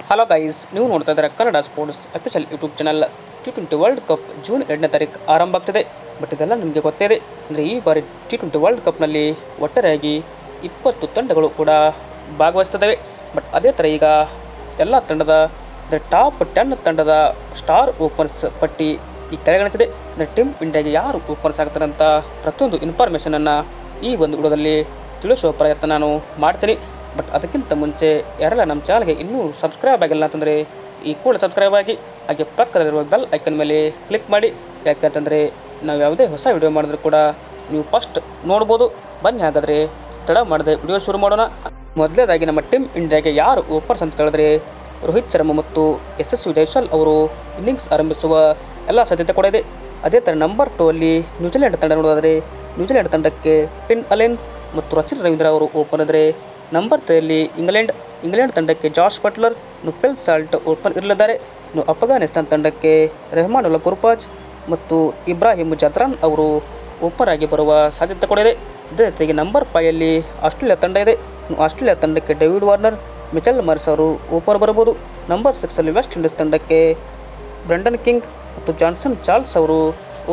Hello guys, ನೀವು ನೋಡ್ತಾ ಇದ್ದಾರೆ Kannada sports official YouTube channel. T20 world cup June 2ನೇ ತಾರೀಕು ಆರಂಭ ಆಗ್ತಿದೆ. ಬಟ್ ಇದೆಲ್ಲ ನಿಮಗೆ ಗೊತ್ತಿದೆ ಅಂದರೆ ಈ ಬಾರಿ T20 ವರ್ಲ್ಡ್ ಕಪ್ನಲ್ಲಿ ಒಟ್ಟಾರೆಯಾಗಿ 20 ತಂಡಗಳು ಕೂಡ ಭಾಗವಹಿಸ್ತವೆ. ಬಟ್ ಅದೇ ಥರ ಈಗ ಎಲ್ಲ ತಂಡದ ಟಾಪ್ 10 ತಂಡದ ಸ್ಟಾರ್ ಓಪನರ್ಸ್ ಪಟ್ಟಿ ಈ ಕೆಳಗಣಿಸಿದೆ. ಅಂದರೆ ಟೀಮ್ ಇಂಡಿಯಾಗೆ ಯಾರು ಓಪನರ್ಸ್ ಆಗ್ತಾರೆ ಅಂತ ಪ್ರತಿಯೊಂದು ಇನ್ಫಾರ್ಮೇಷನನ್ನು ಈ ಒಂದು ವಿಡಿಯೋದಲ್ಲಿ ತಿಳಿಸುವ ಪ್ರಯತ್ನ ನಾನು ಮಾಡ್ತೀನಿ. ಬಟ್ ಅದಕ್ಕಿಂತ ಮುಂಚೆ ಯಾರೆಲ್ಲ ನಮ್ಮ ಚಾನಲ್ಗೆ ಇನ್ನೂ ಸಬ್ಸ್ಕ್ರೈಬ್ ಆಗಿಲ್ಲ ಅಂತಂದರೆ ಈ ಕೂಡ ಸಬ್ಸ್ಕ್ರೈಬ್ ಆಗಿ, ಹಾಗೆ ಪಕ್ಕದಲ್ಲಿರುವ ಬೆಲ್ ಐಕನ್ ಮೇಲೆ ಕ್ಲಿಕ್ ಮಾಡಿ. ಯಾಕೆಂತಂದರೆ ನಾವು ಯಾವುದೇ ಹೊಸ ವಿಡಿಯೋ ಮಾಡಿದ್ರೂ ಕೂಡ ನೀವು ಫಸ್ಟ್ ನೋಡ್ಬೋದು. ಬನ್ನಿ ಹಾಗಾದರೆ ತಡ ಮಾಡದೆ ವಿಡಿಯೋ ಶುರು ಮಾಡೋಣ. ಮೊದಲನೇದಾಗಿ ನಮ್ಮ ಟೀಮ್ ಇಂಡಿಯಾಗೆ ಯಾರು ಓಪನರ್ಸ್ ಅಂತ ಹೇಳಿದ್ರೆ ರೋಹಿತ್ ಶರ್ಮಾ ಮತ್ತು ಯಶಸ್ವಿ ಜೈಸ್ವಾಲ್ ಅವರು ಇನ್ನಿಂಗ್ಸ್ ಆರಂಭಿಸುವ ಎಲ್ಲ ಸಾಧ್ಯತೆ ಕೂಡ ಇದೆ. ಅದೇ ಥರ ನಂಬರ್ 2 ಅಲ್ಲಿ ನ್ಯೂಜಿಲೆಂಡ್ ತಂಡ ನೋಡೋದಾದರೆ ನ್ಯೂಜಿಲೆಂಡ್ ತಂಡಕ್ಕೆ ಟಿನ್ ಅಲೆನ್ ಮತ್ತು ರಚಿನ್ ರವೀಂದ್ರ ಅವರು ಓಪನ್ ಇದ್ದರೆ, ನಂಬರ್ 3 ಅಲ್ಲಿ ಇಂಗ್ಲೆಂಡ್ ತಂಡಕ್ಕೆ ಜಾಶ್ ಬಟ್ಲರ್, ನುಪೆಲ್ ಸಾಲ್ಟ್ ಓಪನ್ ಇರಲಿದ್ದಾರೆ. ಇನ್ನು ಅಫ್ಘಾನಿಸ್ತಾನ್ ತಂಡಕ್ಕೆ ರೆಹಮಾನುಲ್ಲಾ ಗುರ್ಬಾಜ್ ಮತ್ತು ಇಬ್ರಾಹಿಂ ಜತ್ರಾನ್ ಅವರು ಓಪನ್ ಆಗಿ ಬರುವ ಸಾಧ್ಯತೆ ಕೂಡ ಇದೆ. ಇದೇ ರೀತಿಯಾಗಿ ನಂಬರ್ 5 ಅಲ್ಲಿ ಆಸ್ಟ್ರೇಲಿಯಾ ತಂಡ ಇದೆ. ಇನ್ನು ಆಸ್ಟ್ರೇಲಿಯಾ ತಂಡಕ್ಕೆ ಡೇವಿಡ್ ವಾರ್ನರ್, ಮಿಚೆಲ್ ಮಾರ್ಷ್ ಅವರು ಓಪನ್ ಬರಬಹುದು. ನಂಬರ್ 6 ಅಲ್ಲಿ ವೆಸ್ಟ್ ಇಂಡೀಸ್ ತಂಡಕ್ಕೆ ಬ್ರೆಂಡನ್ ಕಿಂಗ್ ಮತ್ತು ಜಾನ್ಸನ್ ಚಾರ್ಲ್ಸ್ ಅವರು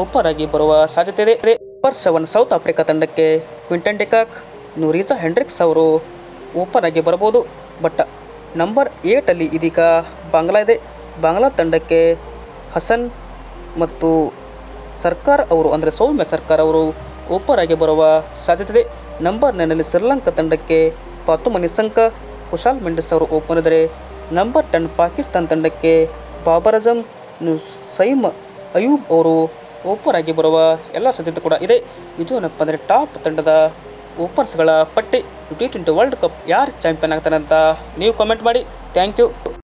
ಓಪನ್ ಆಗಿ ಬರುವ ಸಾಧ್ಯತೆ ಇದೆ. ನಂಬರ್ 7 ಸೌತ್ ಆಫ್ರಿಕಾ ತಂಡಕ್ಕೆ ಕ್ವಿಂಟನ್ ಡಿಕಾಕ್, ಇನ್ನು ರೀಚಾ ಹೆಂಡ್ರಿಕ್ಸ್ ಅವರು ಓಪನ್ ಆಗಿ ಬರಬಹುದು. ಬಟ್ ನಂಬರ್ 8 ಅಲ್ಲಿ ಇದೀಗ ಬಾಂಗ್ಲಾ ಇದೆ. ಬಾಂಗ್ಲಾ ತಂಡಕ್ಕೆ ಹಸನ್ ಮತ್ತು ಸರ್ಕಾರ್ ಅವರು ಅಂದರೆ ಸೌಮ್ಯ ಸರ್ಕಾರ್ ಅವರು ಓಪನ್ ಆಗಿ ಬರುವ ಸಾಧ್ಯತೆ ಇದೆ. ನಂಬರ್ 9 ಅಲ್ಲಿ ಶ್ರೀಲಂಕಾ ತಂಡಕ್ಕೆ ಪಾತುಮ ನಿಸಂಕ, ಕುಶಾಲ್ ಮೆಂಡಿಸ್ ಅವರು ಓಪನ್ ಇದ್ದರೆ, ನಂಬರ್ 10 ಪಾಕಿಸ್ತಾನ ತಂಡಕ್ಕೆ ಬಾಬರ್ ಅಜಮ್, ಸೈಮ್ ಅಯೂಬ್ ಅವರು ಓಪನ್ ಆಗಿ ಬರುವ ಎಲ್ಲ ಸಾಧ್ಯತೆ ಕೂಡ ಇದೆ. ಇದು ಏನಪ್ಪ ಅಂದರೆ ಟಾಪ್ ತಂಡದ ಓಪನರ್ಸ್ಗಳ ಪಟ್ಟಿ. T20 ವರ್ಲ್ಡ್ ಕಪ್ ಯಾರು ಚಾಂಪಿಯನ್ ಆಗ್ತಾರೆ ಅಂತ ನೀವು ಕಮೆಂಟ್ ಮಾಡಿ. Thank you.